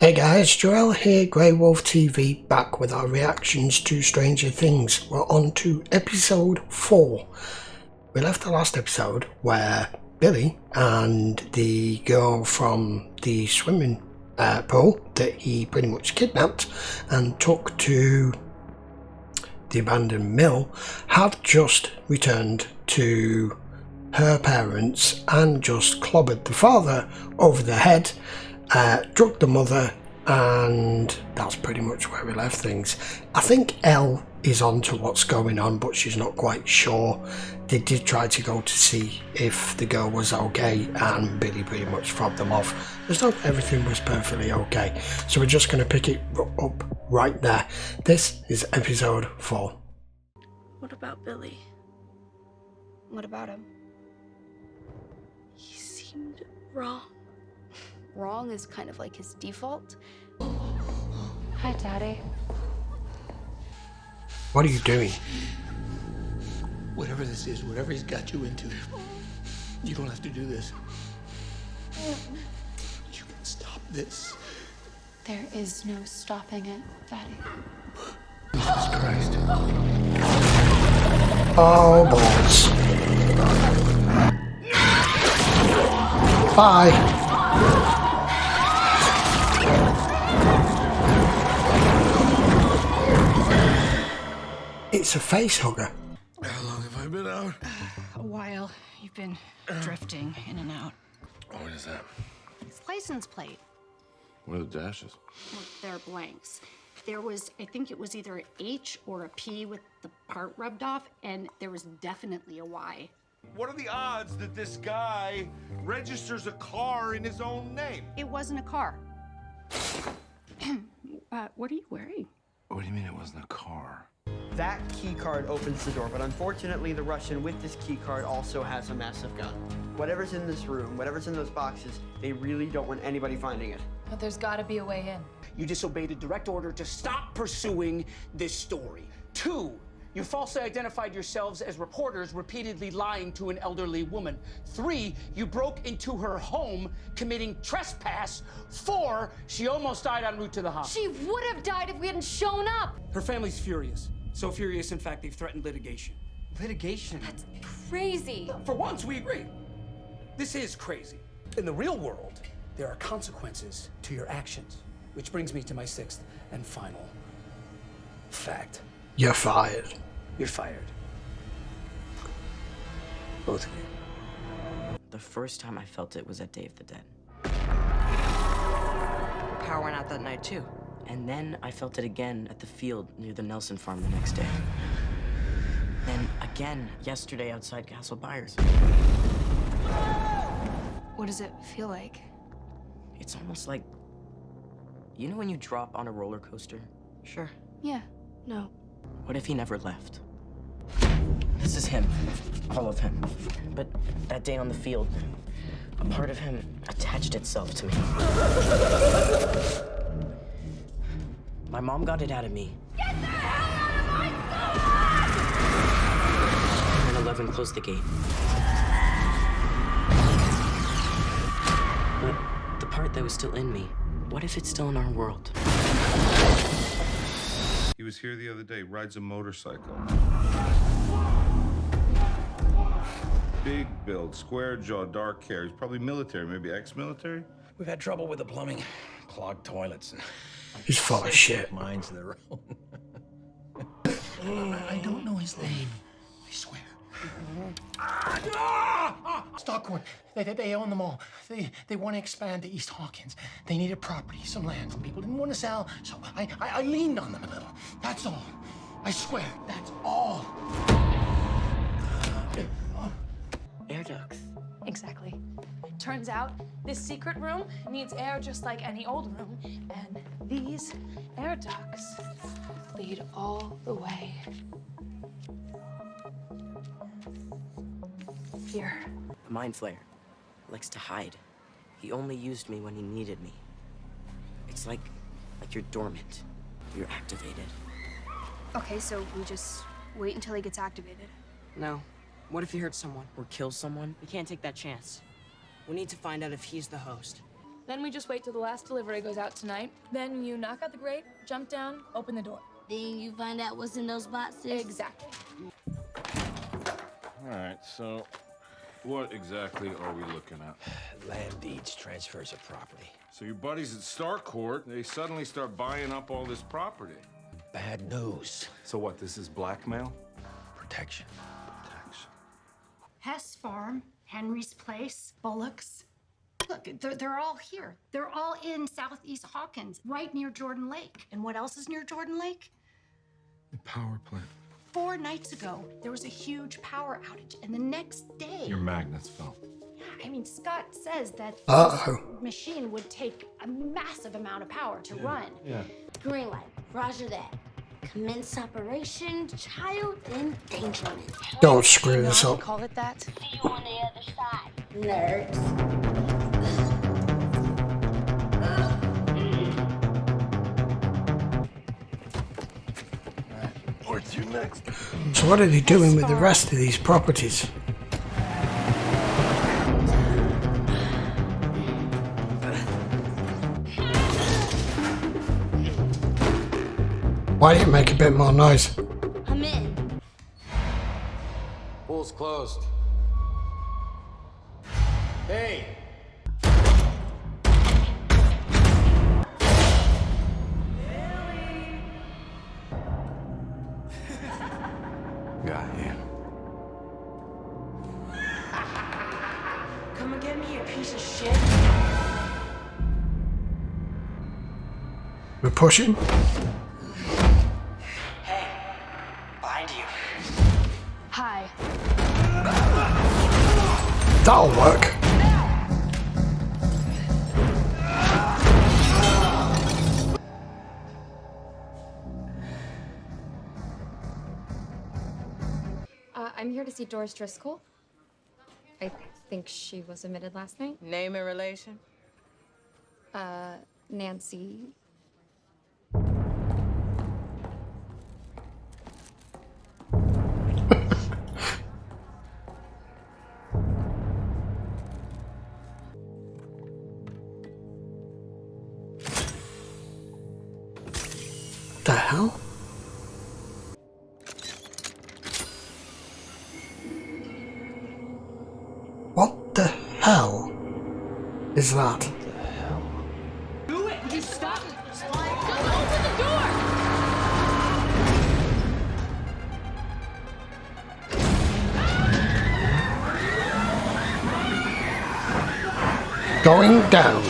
Hey guys, Joel here, GreyWolf TV, back with our reactions to Stranger Things. We're on to episode 4. We left the last episode where Billy and the girl from the swimming pool that he pretty much kidnapped and took to the abandoned mill have just returned to her parents and just clobbered the father over the head, drugged the mother, and that's pretty much where we left things. I think Elle is on to what's going on, but she's not quite sure. They did try to go to see if the girl was okay, and Billy pretty much fobbed them off as though everything was perfectly okay. So we're just going to pick it up right there. This is episode 4. What about Billy? What about him? He seemed wrong. Wrong is kind of like his default. Hi, Daddy. What are you doing? Whatever this is, whatever he's got you into, you don't have to do this. You can stop this. There is no stopping it, Daddy. Jesus Christ. Oh, balls. Bye. It's a face hugger. How long have I been out? A while. You've been drifting in and out. What is that? It's license plate. What are the dashes? Well, they're blanks. There was, I think it was either an H or a P with the part rubbed off, and there was definitely a Y. What are the odds that this guy registers a car in his own name? It wasn't a car. What are you wearing? What do you mean it wasn't a car? That key card opens the door, but unfortunately the Russian with this key card also has a massive gun. Whatever's in this room, whatever's in those boxes, they really don't want anybody finding it. But there's gotta be a way in. You disobeyed a direct order to stop pursuing this story. 2, you falsely identified yourselves as reporters, repeatedly lying to an elderly woman. 3, you broke into her home, committing trespass. 4, she almost died en route to the hospital. She would have died if we hadn't shown up. Her family's furious. So furious, in fact, they've threatened litigation. Litigation? That's crazy. For once, we agree. This is crazy. In the real world, there are consequences to your actions. Which brings me to my 6th and final fact. You're fired. You're fired. Both of you. The first time I felt it was at Day of the Dead. Power went out that night, too. And then I felt it again at the field near the Nelson farm the next day. Then again yesterday outside Castle Byers. What does it feel like? It's almost like, you know when you drop on a roller coaster? Sure. Yeah, no. What if he never left? This is him, all of him. But that day on the field, a part of him attached itself to me. My mom got it out of me. Get the hell out of my And 11 closed the gate. But the part that was still in me, what if it's still in our world? He was here the other day, rides a motorcycle. Big build, square jaw, dark hair. He's probably military, maybe ex-military. We've had trouble with the plumbing, clogged toilets, and He's full of shit. minds of their own. I don't know his name. I swear. Stockhorn. They own them all. They want to expand to East Hawkins. They needed property, some land. People didn't want to sell, so I leaned on them a little. That's all. I swear, that's all. Air ducts. Exactly. Turns out, this secret room needs air just like any old room, and these air ducts lead all the way here. Mind Flayer likes to hide. He only used me when he needed me. It's like you're dormant. You're activated. Okay, so we just wait until he gets activated. No. What if he hurts someone? Or kill someone. We can't take that chance. We need to find out if he's the host. Then we just wait till the last delivery goes out tonight. Then you knock out the grate, jump down, open the door. Then you find out what's in those boxes? Exactly. All right, so what exactly are we looking at? Land deeds, transfers of property. So your buddies at Star Court, they suddenly start buying up all this property. Bad news. So what, this is blackmail? Protection. Hess Farm, Henry's Place, Bullock's. Look, they're all here. They're all in Southeast Hawkins, right near Jordan Lake. And what else is near Jordan Lake? The power plant. 4 nights ago, there was a huge power outage, and the next day... Your magnets fell. Yeah, I mean, Scott says that Uh-oh. this machine would take a massive amount of power to run. Yeah. Green light. Roger that. Commence operation, child endangerment. Don't screw this up. Call it that? See you on the other side, nerds. Where's you next? So what are they doing with the rest of these properties? Why don't you make a bit more noise? I'm in. Pool's closed. Hey! Got you. Come and get me, you piece of shit. We're pushing. Hey, behind you. Hi. That'll work. I'm here to see Doris Driscoll. I think she was admitted last night. Name and relation? Nancy. The hell? What the hell is that? Do it! You stop! Open the door! Going down.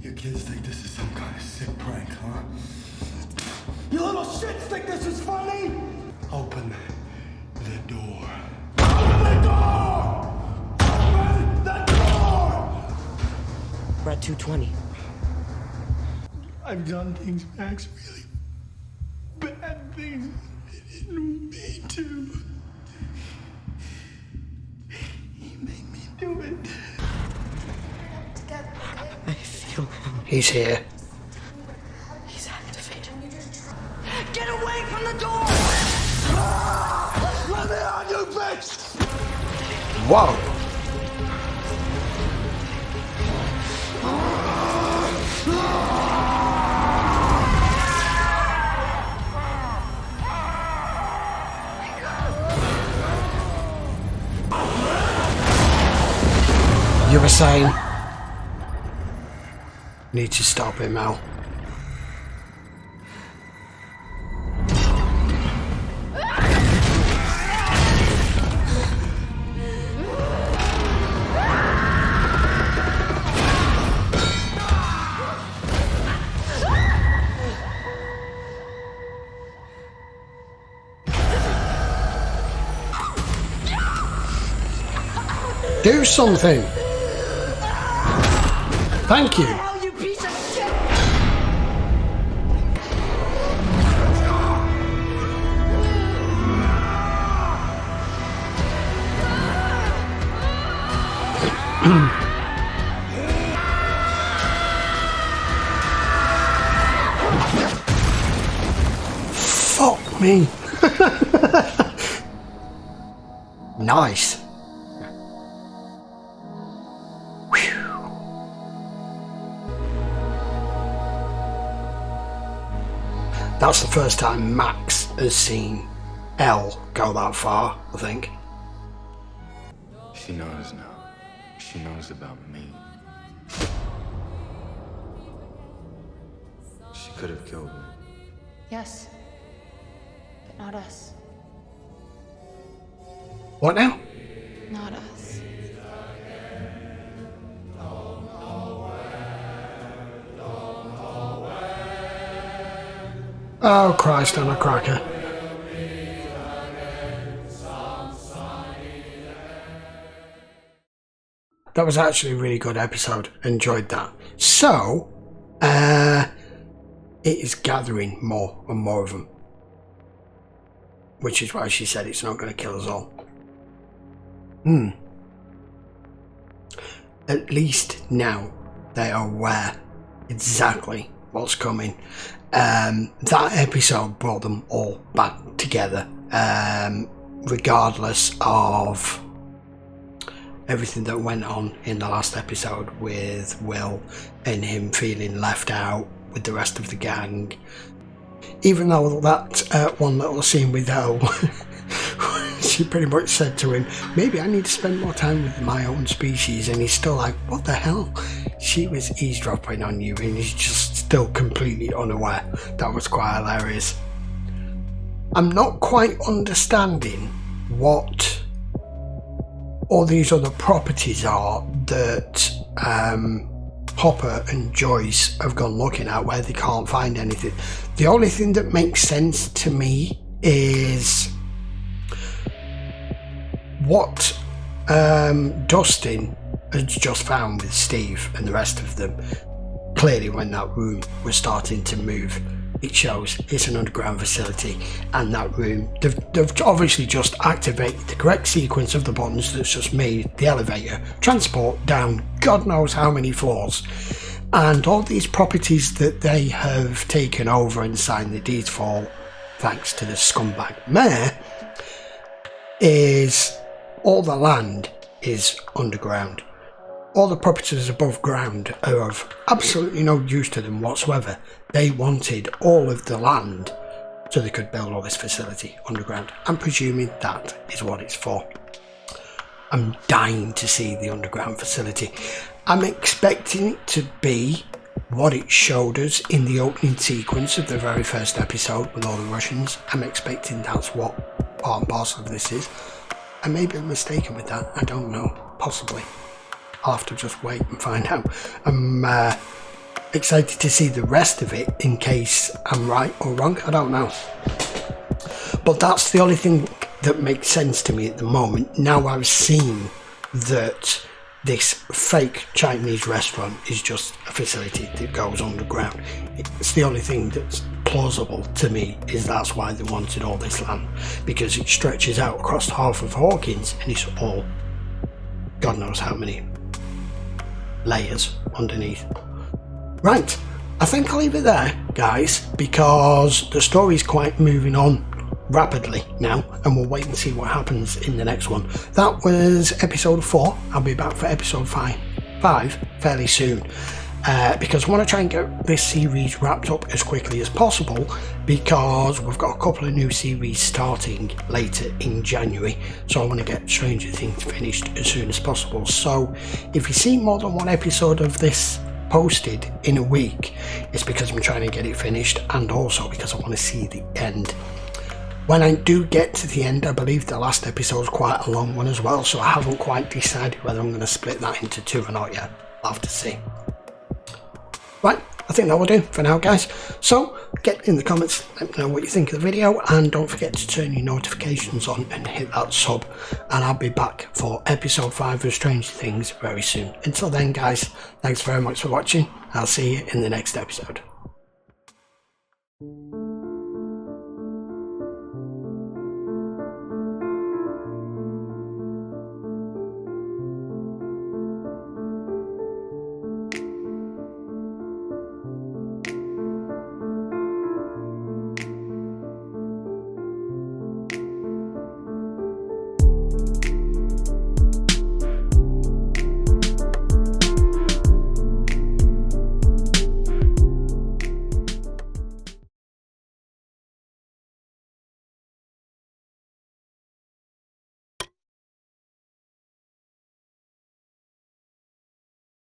You kids think this is some kind of sick prank, huh? You little shits think this is funny? Open the door. Open the door! Open the door! We're at 220. I've done things, Max, really bad things. I didn't mean to. He made me do it. I feel him. He's here. He's activated. Get away from the door! Let me on, you bitch! Whoa. You were saying? Need to stop him now. Do something! Thank you! Hell, you piece of shit! Fuck me! Nice. Whew. That's the first time Max has seen Elle go that far, I think. She knows now. She knows about me. She could have killed me. Yes. But not us. What now? Not us. Oh Christ, I'm a cracker. That was actually a really good episode. Enjoyed that. So, it is gathering more and more of them. Which is why she said it's not going to kill us all. At least now they are aware exactly what's coming. That episode brought them all back together, regardless of everything that went on in the last episode with Will and him feeling left out with the rest of the gang. Even though that one little scene with Elle, she pretty much said to him, maybe I need to spend more time with my own species, and he's still like, what the hell? She was eavesdropping on you and he's just still completely unaware. That was quite hilarious. I'm not quite understanding what all these other properties are that Hopper and Joyce have gone looking at where they can't find anything. The only thing that makes sense to me is what Dustin has just found with Steve and the rest of them. Clearly when that room was starting to move, it shows it's an underground facility, and that room, they've obviously just activated the correct sequence of the buttons that's just made the elevator transport down God knows how many floors. And all these properties that they have taken over and signed the deeds for, thanks to the scumbag mayor, is all the land is underground. All the properties above ground are of absolutely no use to them whatsoever. They wanted all of the land so they could build all this facility underground. I'm presuming that is what it's for. I'm dying to see the underground facility. I'm expecting it to be what it showed us in the opening sequence of the very first episode with all the Russians. I'm expecting that's what part and parcel of this is. I may be mistaken with that, I don't know, possibly. I'll have to just wait and find out. I'm excited to see the rest of it in case I'm right or wrong, I don't know. But that's the only thing that makes sense to me at the moment. Now I've seen that this fake Chinese restaurant is just a facility that goes underground. It's the only thing that's plausible to me, is that's why they wanted all this land, because it stretches out across half of Hawkins and it's all God knows how many layers underneath. Right, I think I'll leave it there, guys, because the story's quite moving on rapidly now, and we'll wait and see what happens in the next one. That was episode 4. I'll be back for episode 5 fairly soon, because I want to try and get this series wrapped up as quickly as possible, because we've got a couple of new series starting later in January, so I want to get Stranger Things finished as soon as possible. So if you see more than one episode of this posted in a week, it's because I'm trying to get it finished, and also because I want to see the end. When I do get to the end, I believe the last episode is quite a long one as well, so I haven't quite decided whether I'm going to split that into 2 or not yet. I'll have to see. Right, I think that will do for now, guys. So get in the comments, let me know what you think of the video, and don't forget to turn your notifications on and hit that sub, and I'll be back for episode 5 of Stranger Things very soon. Until then, guys, thanks very much for watching. I'll see you in the next episode.